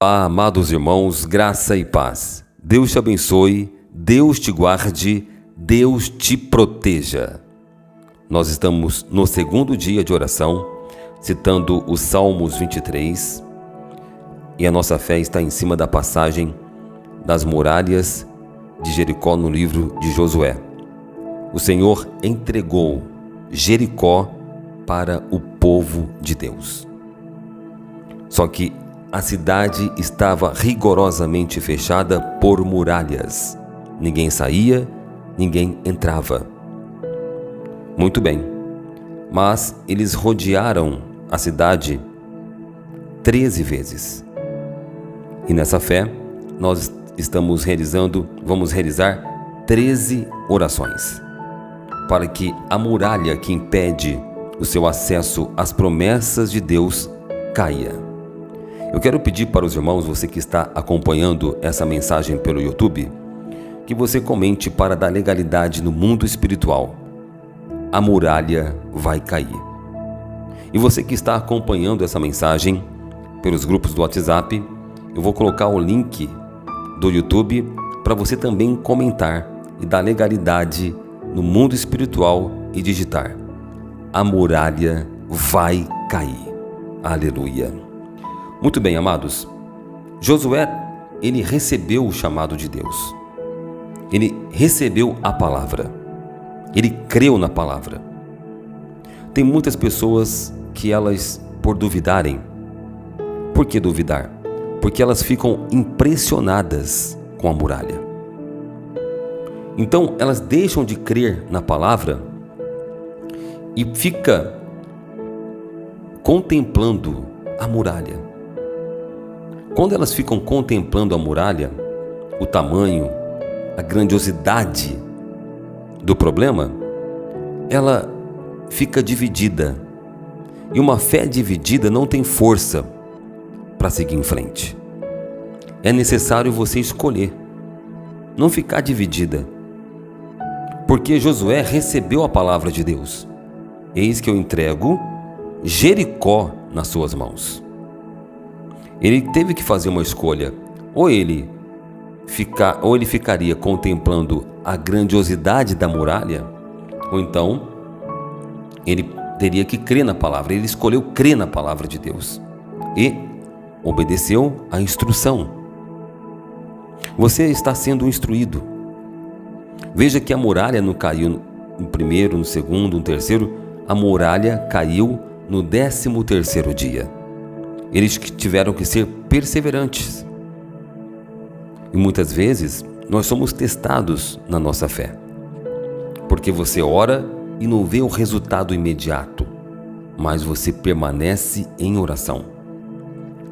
Olá, amados irmãos, graça e paz. Deus te abençoe, Deus te guarde, Deus te proteja. Nós estamos no segundo dia de oração, citando os Salmos 23, e a nossa fé está em cima da passagem das muralhas de Jericó no livro de Josué. O Senhor entregou Jericó para o povo de Deus. Só que a cidade estava rigorosamente fechada por muralhas. Ninguém saía, ninguém entrava. Muito bem, mas eles rodearam a cidade 13 vezes. E nessa fé, nós vamos realizar 13 orações, para que a muralha que impede o seu acesso às promessas de Deus caia. Eu quero pedir para os irmãos, você que está acompanhando essa mensagem pelo YouTube, que você comente para dar legalidade no mundo espiritual. A muralha vai cair. E você que está acompanhando essa mensagem pelos grupos do WhatsApp, eu vou colocar o link do YouTube para você também comentar e dar legalidade no mundo espiritual e digitar: a muralha vai cair. Aleluia. Muito bem, amados. Josué, ele recebeu o chamado de Deus. Ele recebeu a palavra. Ele creu na palavra. Tem muitas pessoas que elas, por duvidarem, por que duvidar? Porque elas ficam impressionadas com a muralha. Então, elas deixam de crer na palavra e ficam contemplando a muralha. Quando elas ficam contemplando a muralha, o tamanho, a grandiosidade do problema, ela fica dividida. E uma fé dividida não tem força para seguir em frente. É necessário você escolher, não ficar dividida. Porque Josué recebeu a palavra de Deus. Eis que eu entrego Jericó nas suas mãos. Ele teve que fazer uma escolha. Ou ele ficaria contemplando a grandiosidade da muralha, ou então ele teria que crer na palavra. Ele escolheu crer na palavra de Deus e obedeceu à instrução. Você está sendo instruído. Veja que a muralha não caiu no primeiro, no segundo, no terceiro. A muralha caiu no 13º dia. Eles tiveram que ser perseverantes. E muitas vezes nós somos testados na nossa fé, porque você ora e não vê o resultado imediato, mas você permanece em oração,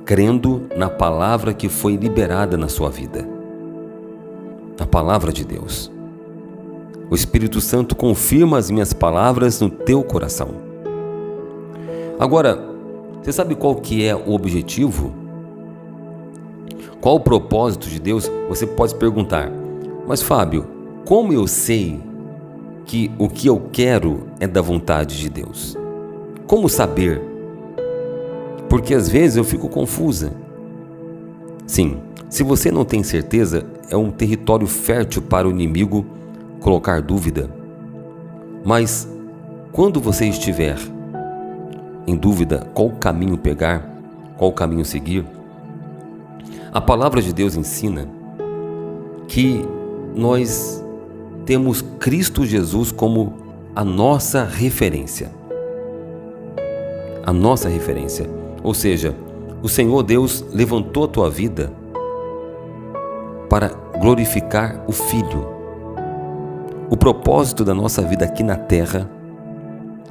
crendo na palavra que foi liberada na sua vida, a palavra de Deus. O Espírito Santo confirma as minhas palavras no teu coração. Agora, você sabe qual que é o objetivo? Qual o propósito de Deus? Você pode perguntar: mas Fábio, como eu sei que o que eu quero é da vontade de Deus? Como saber? Porque às vezes eu fico confusa. Sim, se você não tem certeza, é um território fértil para o inimigo colocar dúvida. Mas quando você estiver em dúvida qual caminho pegar, qual caminho seguir, a palavra de Deus ensina que nós temos Cristo Jesus como a nossa referência. A nossa referência. Ou seja, o Senhor Deus levantou a tua vida para glorificar o Filho. O propósito da nossa vida aqui na terra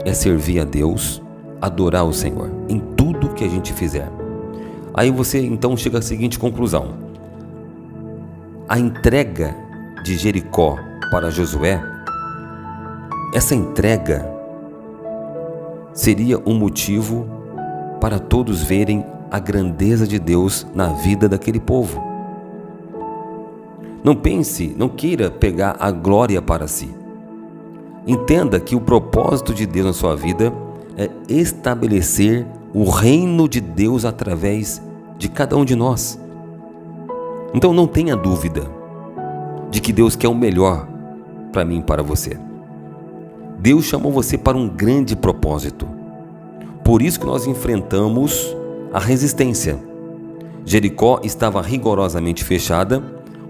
é servir a Deus, adorar o Senhor em tudo que a gente fizer. Aí você então chega à seguinte conclusão: a entrega de Jericó para Josué, essa entrega seria um motivo para todos verem a grandeza de Deus na vida daquele povo. Não queira pegar a glória para si. Entenda que o propósito de Deus na sua vida é estabelecer o reino de Deus através de cada um de nós, Então não tenha dúvida de que Deus quer o melhor para mim e para você. Deus chamou você para um grande propósito. Por isso que nós enfrentamos a resistência. Jericó estava rigorosamente fechada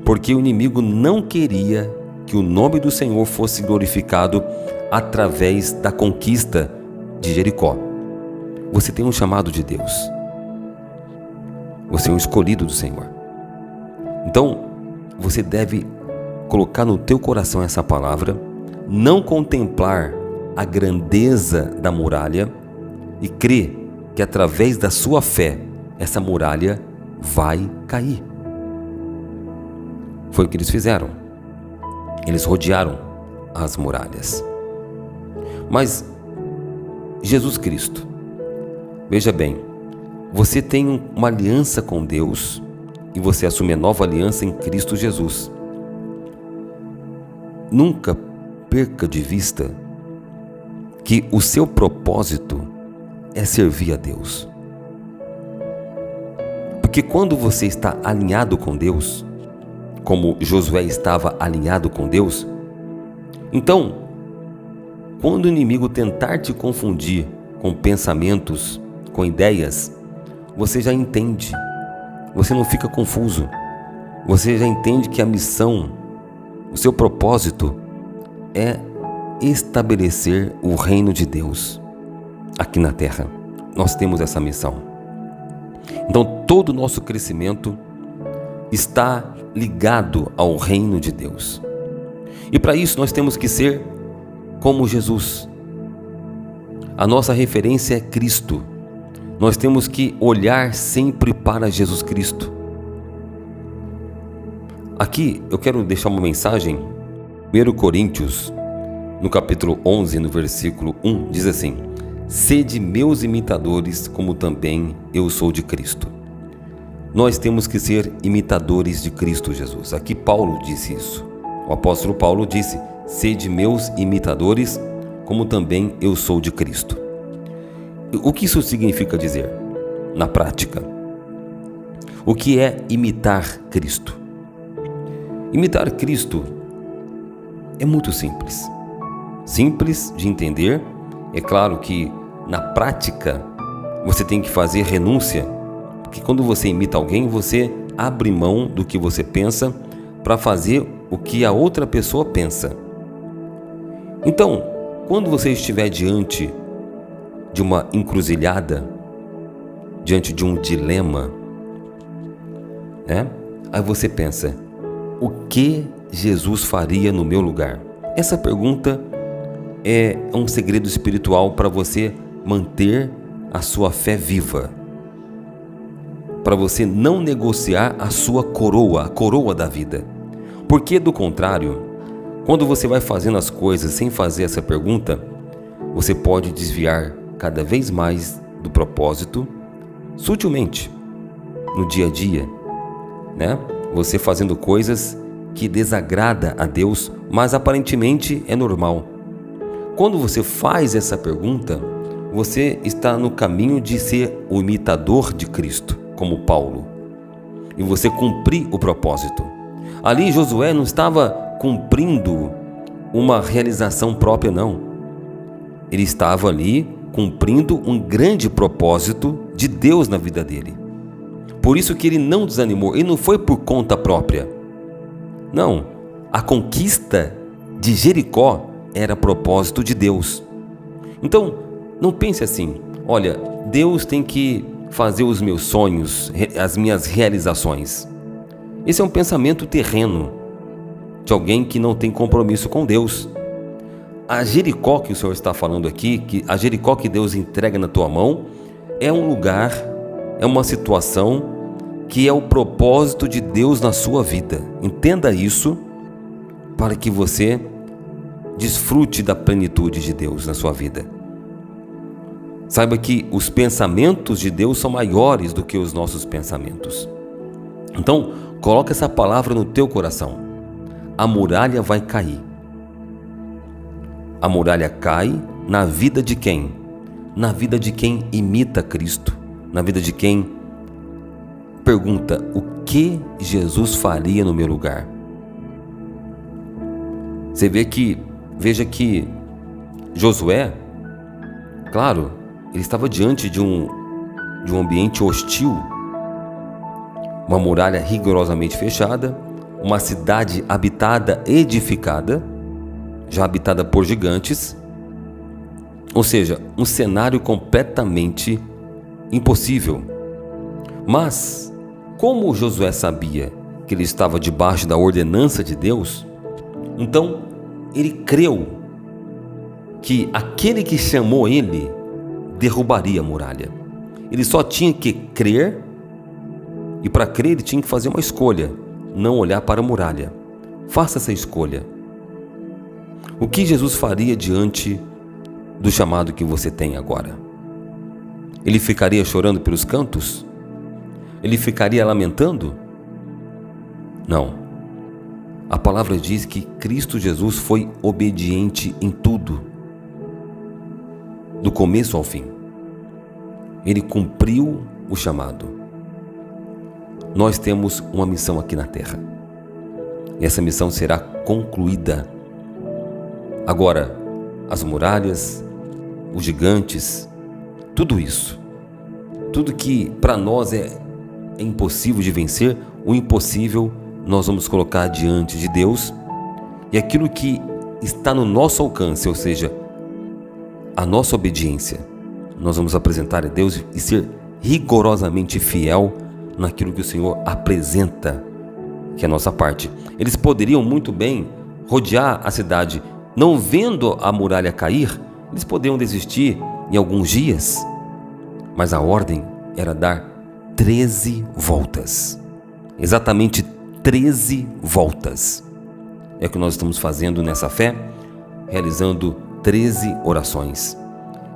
porque o inimigo não queria que o nome do Senhor fosse glorificado através da conquista de Jericó. Você tem um chamado de Deus. Você é um escolhido do Senhor. Então, você deve colocar no teu coração essa palavra, não contemplar a grandeza da muralha e crer que através da sua fé, essa muralha vai cair. Foi o que eles fizeram. Eles rodearam as muralhas. Mas Jesus Cristo, veja bem, você tem uma aliança com Deus e você assume a nova aliança em Cristo Jesus. Nunca perca de vista que o seu propósito é servir a Deus. Porque quando você está alinhado com Deus, como Josué estava alinhado com Deus, então, quando o inimigo tentar te confundir com pensamentos, com ideias, você já entende, você não fica confuso, você já entende que a missão, o seu propósito é estabelecer o reino de Deus aqui na terra. Nós temos essa missão. Então todo o nosso crescimento está ligado ao reino de Deus. E para isso nós temos que ser como Jesus. A nossa referência é Cristo. Nós temos que olhar sempre para Jesus Cristo. Aqui eu quero deixar uma mensagem. 1 Coríntios, no capítulo 11, no versículo 1, diz assim: sede meus imitadores, como também eu sou de Cristo. Nós temos que ser imitadores de Cristo Jesus. Aqui Paulo disse isso. O apóstolo Paulo disse: sede meus imitadores, como também eu sou de Cristo. O que isso significa dizer na prática? O que é imitar Cristo? Imitar Cristo é muito simples. Simples de entender. É claro que na prática você tem que fazer renúncia, porque quando você imita alguém, você abre mão do que você pensa para fazer o que a outra pessoa pensa. Então, quando você estiver diante de uma encruzilhada, diante de um dilema, aí você pensa: o que Jesus faria no meu lugar? Essa pergunta é um segredo espiritual para você manter a sua fé viva, para você não negociar a sua coroa, a coroa da vida. Porque do contrário, quando você vai fazendo as coisas sem fazer essa pergunta, você pode desviar cada vez mais do propósito, sutilmente, no dia a dia, Você fazendo coisas que desagrada a Deus, mas aparentemente é normal. Quando você faz essa pergunta, você está no caminho de ser o imitador de Cristo, como Paulo, e você cumprir o propósito. Ali Josué não estava cumprindo uma realização própria, não. Ele estava ali cumprindo um grande propósito de Deus na vida dele. Por isso que ele não desanimou, e não foi por conta própria. Não, a conquista de Jericó era propósito de Deus. Então, não pense assim: olha, Deus tem que fazer os meus sonhos, as minhas realizações. Esse é um pensamento terreno de alguém que não tem compromisso com Deus. A Jericó que o Senhor está falando aqui, a Jericó que Deus entrega na tua mão, é um lugar, é uma situação que é o propósito de Deus na sua vida. Entenda isso para que você desfrute da plenitude de Deus na sua vida. Saiba que os pensamentos de Deus são maiores do que os nossos pensamentos. Então, coloca essa palavra no teu coração. A muralha vai cair. A muralha cai na vida de quem? Na vida de quem imita Cristo. Na vida de quem pergunta: o que Jesus faria no meu lugar? Veja que Josué, claro, ele estava diante de um ambiente hostil, uma muralha rigorosamente fechada, uma cidade habitada, edificada, já habitada por gigantes, ou seja, um cenário completamente impossível. Mas, como Josué sabia que ele estava debaixo da ordenança de Deus, então ele creu que aquele que chamou ele derrubaria a muralha. Ele só tinha que crer, e para crer ele tinha que fazer uma escolha, não olhar para a muralha. Faça essa escolha. O que Jesus faria diante do chamado que você tem agora? Ele ficaria chorando pelos cantos? Ele ficaria lamentando? Não. A palavra diz que Cristo Jesus foi obediente em tudo, do começo ao fim. Ele cumpriu o chamado. Nós temos uma missão aqui na terra, e essa missão será concluída. Agora, as muralhas, os gigantes, tudo isso, tudo que para nós é impossível de vencer, o impossível nós vamos colocar diante de Deus, e aquilo que está no nosso alcance, ou seja, a nossa obediência, nós vamos apresentar a Deus e ser rigorosamente fiel naquilo que o Senhor apresenta, que é a nossa parte. Eles poderiam muito bem rodear a cidade, não vendo a muralha cair, eles poderiam desistir em alguns dias, mas a ordem era dar 13 voltas, exatamente 13 voltas. É o que nós estamos fazendo nessa fé, realizando 13 orações.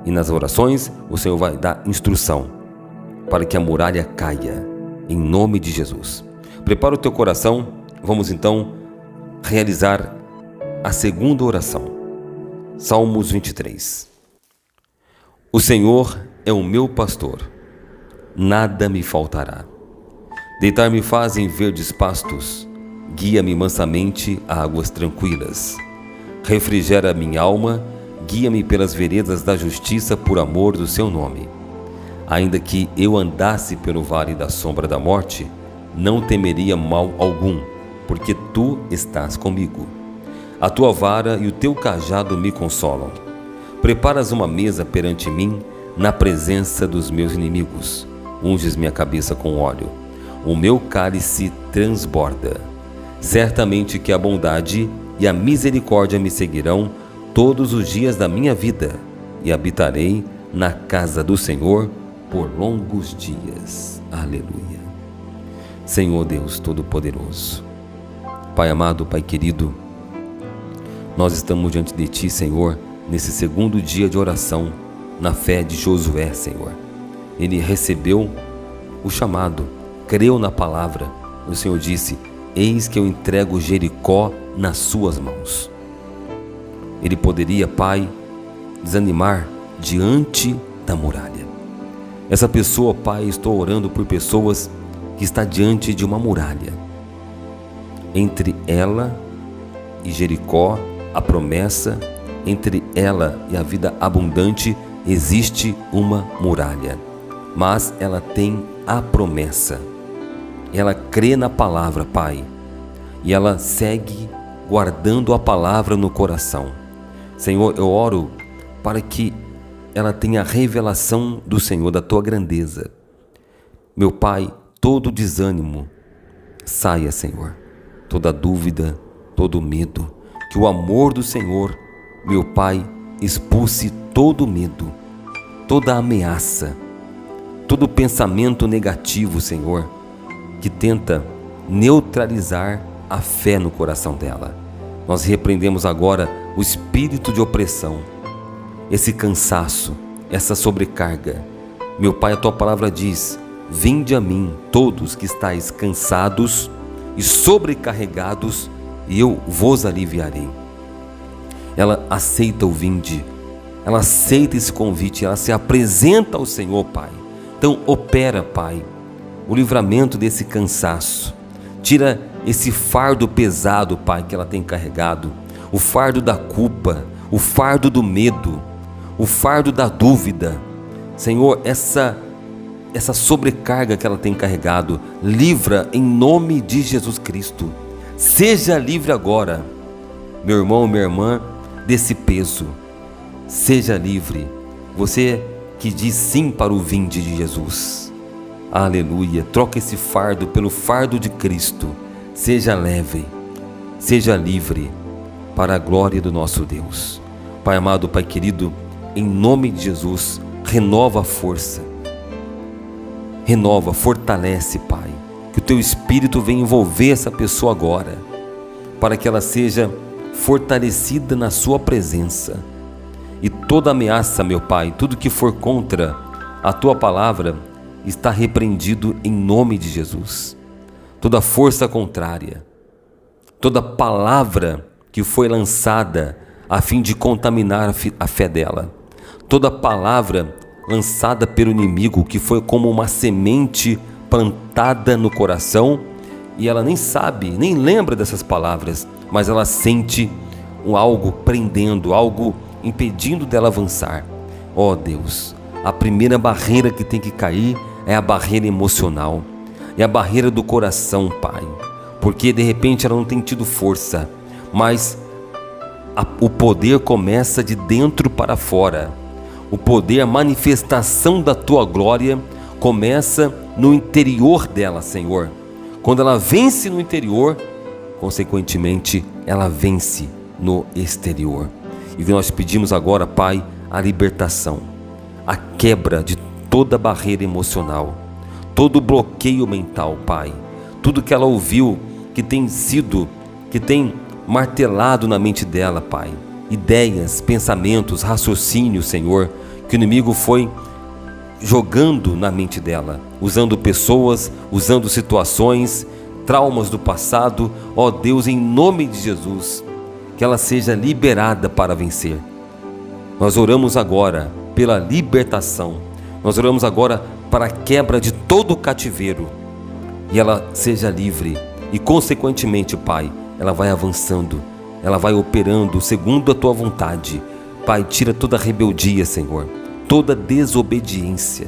E nas orações o Senhor vai dar instrução para que a muralha caia, em nome de Jesus. Prepara o teu coração, vamos então realizar a segunda oração. Salmos 23. O Senhor é o meu pastor, nada me faltará. Deitar-me faz em verdes pastos, guia-me mansamente a águas tranquilas. Refrigera minha alma, guia-me pelas veredas da justiça por amor do seu nome. Ainda que eu andasse pelo vale da sombra da morte, não temeria mal algum, porque tu estás comigo. A tua vara e o teu cajado me consolam. Preparas uma mesa perante mim, na presença dos meus inimigos. Unges minha cabeça com óleo. O meu cálice transborda. Certamente que a bondade e a misericórdia me seguirão todos os dias da minha vida, e habitarei na casa do Senhor por longos dias. Aleluia. Senhor Deus Todo-Poderoso, Pai amado, Pai querido, nós estamos diante de Ti, Senhor, nesse segundo dia de oração, na fé de Josué, Senhor. Ele recebeu o chamado, creu na palavra. O Senhor disse: eis que eu entrego Jericó nas suas mãos. Ele poderia, Pai, desanimar diante da muralha. Essa pessoa, Pai, estou orando por pessoas que está diante de uma muralha. Entre ela e Jericó, a promessa, entre ela e a vida abundante, existe uma muralha. Mas ela tem a promessa. Ela crê na palavra, Pai, e ela segue guardando a palavra no coração. Senhor, eu oro para que ela tenha a revelação do Senhor, da Tua grandeza. Meu Pai, todo desânimo saia, Senhor, toda dúvida, todo medo, que o amor do Senhor, meu Pai, expulse todo medo, toda ameaça, todo pensamento negativo, Senhor, que tenta neutralizar a fé no coração dela. Nós repreendemos agora o espírito de opressão, esse cansaço, essa sobrecarga. Meu Pai, a Tua palavra diz: vinde a mim todos que estáis cansados e sobrecarregados, e eu vos aliviarei. Ela aceita o vinde, ela aceita esse convite, ela se apresenta ao Senhor, Pai. Então opera, Pai, o livramento desse cansaço. Tira esse fardo pesado, Pai, que ela tem carregado, o fardo da culpa, o fardo do medo, o fardo da dúvida. Senhor, essa sobrecarga que ela tem carregado, livra em nome de Jesus Cristo. Seja livre agora, meu irmão, minha irmã, desse peso. Seja livre, você que diz sim para o vinde de Jesus. Aleluia, troca esse fardo pelo fardo de Cristo. Seja leve, seja livre, para a glória do nosso Deus. Pai amado, Pai querido, em nome de Jesus, renova a força, renova, fortalece, Pai, que o Teu Espírito venha envolver essa pessoa agora, para que ela seja fortalecida na Sua presença. E toda ameaça, meu Pai, tudo que for contra a Tua palavra, está repreendido em nome de Jesus. Toda força contrária, toda palavra que foi lançada a fim de contaminar a fé dela, toda palavra lançada pelo inimigo que foi como uma semente plantada no coração, e ela nem sabe, nem lembra dessas palavras, mas ela sente algo prendendo, algo impedindo dela avançar. Ó Deus, a primeira barreira que tem que cair é a barreira emocional, é a barreira do coração, Pai, porque de repente ela não tem tido força, mas o poder começa de dentro para fora. O poder, a manifestação da Tua glória começa no interior dela, Senhor. Quando ela vence no interior, consequentemente ela vence no exterior. E nós pedimos agora, Pai, a libertação, a quebra de toda barreira emocional, todo bloqueio mental, Pai. Tudo que ela ouviu que tem martelado na mente dela, Pai. Ideias, pensamentos, raciocínios, Senhor, que o inimigo foi jogando na mente dela, usando pessoas, usando situações, traumas do passado. Ó Deus, em nome de Jesus, que ela seja liberada para vencer. Nós oramos agora pela libertação, nós oramos agora para a quebra de todo o cativeiro, e ela seja livre, e consequentemente, Pai, ela vai avançando, ela vai operando segundo a Tua vontade. Pai, tira toda rebeldia, Senhor, toda desobediência.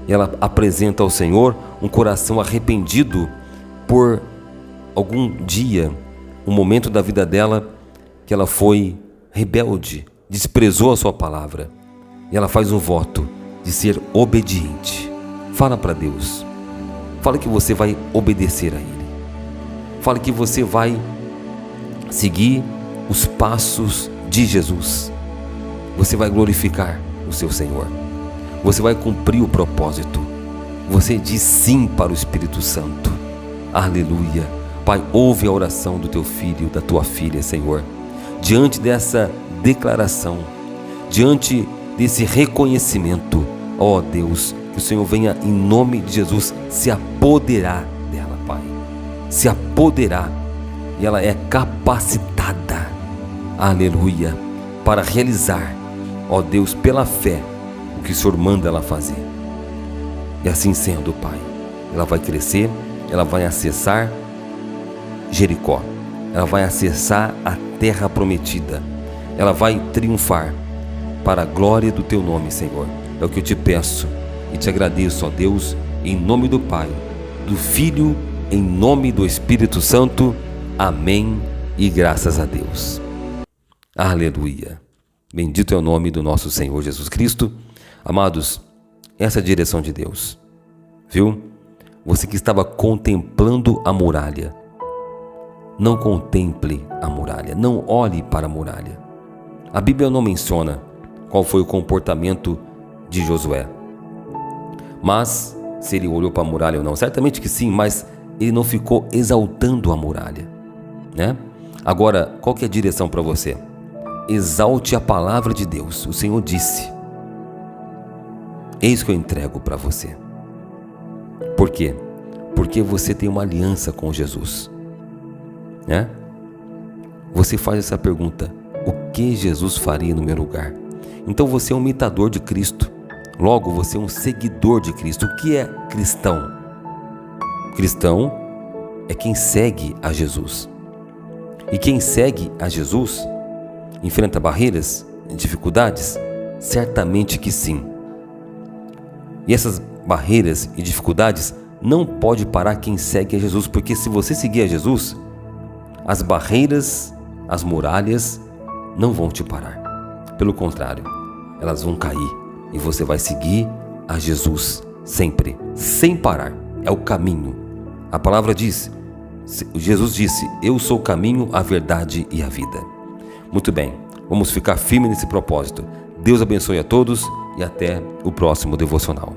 E ela apresenta ao Senhor um coração arrependido por algum dia, um momento da vida dela que ela foi rebelde, desprezou a Sua palavra, e ela faz um voto de ser obediente. Fala para Deus, fala que você vai obedecer a Ele, fala que você vai seguir os passos de Jesus, você vai glorificar o seu Senhor, você vai cumprir o propósito, você diz sim para o Espírito Santo. Aleluia. Pai, ouve a oração do Teu filho, da Tua filha, Senhor. Diante dessa declaração, diante desse reconhecimento, ó Deus, que o Senhor venha em nome de Jesus se apoderar dela, Pai, se apoderar, e ela é capacitada, aleluia, para realizar, ó Deus, pela fé, o que o Senhor manda ela fazer. E assim sendo, Pai, ela vai crescer, ela vai acessar Jericó, ela vai acessar a terra prometida, ela vai triunfar para a glória do Teu nome, Senhor. É o que eu te peço e te agradeço, ó Deus, em nome do Pai, do Filho, em nome do Espírito Santo. Amém e graças a Deus. Aleluia. Bendito é o nome do nosso Senhor Jesus Cristo. Amados, essa é a direção de Deus, viu? Você que estava contemplando a muralha, não contemple a muralha, não olhe para a muralha. A Bíblia não menciona qual foi o comportamento de Josué, mas se ele olhou para a muralha ou não, certamente que sim, mas ele não ficou exaltando a muralha, né? Agora, qual que é a direção para você? Exalte a palavra de Deus. O Senhor disse: eis que eu entrego para você. Por quê? Porque você tem uma aliança com Jesus, né? Você faz essa pergunta: o que Jesus faria no meu lugar? Então você é um imitador de Cristo, logo você é um seguidor de Cristo. O que é cristão? Cristão é quem segue a Jesus. E quem segue a Jesus enfrenta barreiras e dificuldades? Certamente que sim. E essas barreiras e dificuldades não pode parar quem segue a Jesus, porque se você seguir a Jesus, as barreiras, as muralhas não vão te parar. Pelo contrário, elas vão cair e você vai seguir a Jesus sempre, sem parar. É o caminho. A palavra diz, Jesus disse, eu sou o caminho, a verdade e a vida. Muito bem, vamos ficar firmes nesse propósito. Deus abençoe a todos e até o próximo devocional.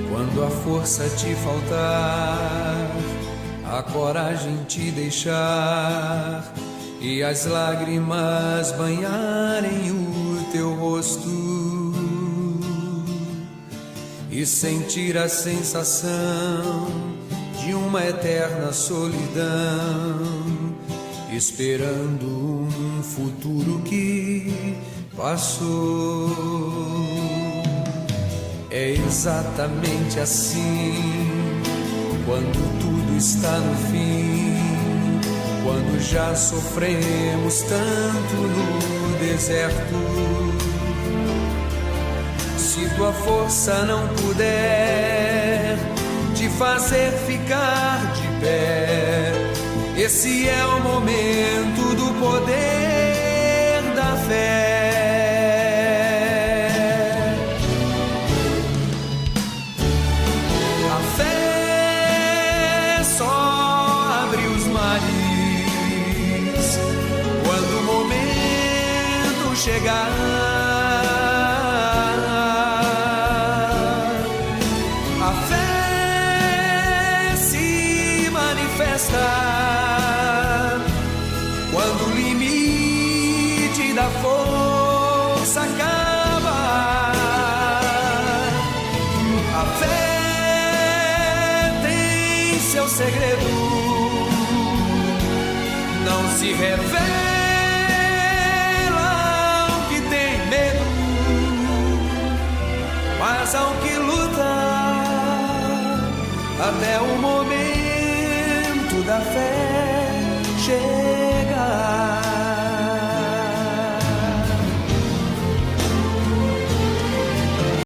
Quando a força te faltar, a coragem te deixar e as lágrimas banharem o teu rosto e sentir a sensação de uma eterna solidão, esperando um futuro que passou. É exatamente assim, quando tudo está no fim, quando já sofremos tanto no deserto. Se tua força não puder te fazer ficar de pé, esse é o momento do poder da fé. A fé só abre os mares quando o momento chegar. A fé se manifesta quando o limite da força acaba. A fé tem seu segredo, não se revela ao que tem medo, mas ao que luta até o momento da fé chegar.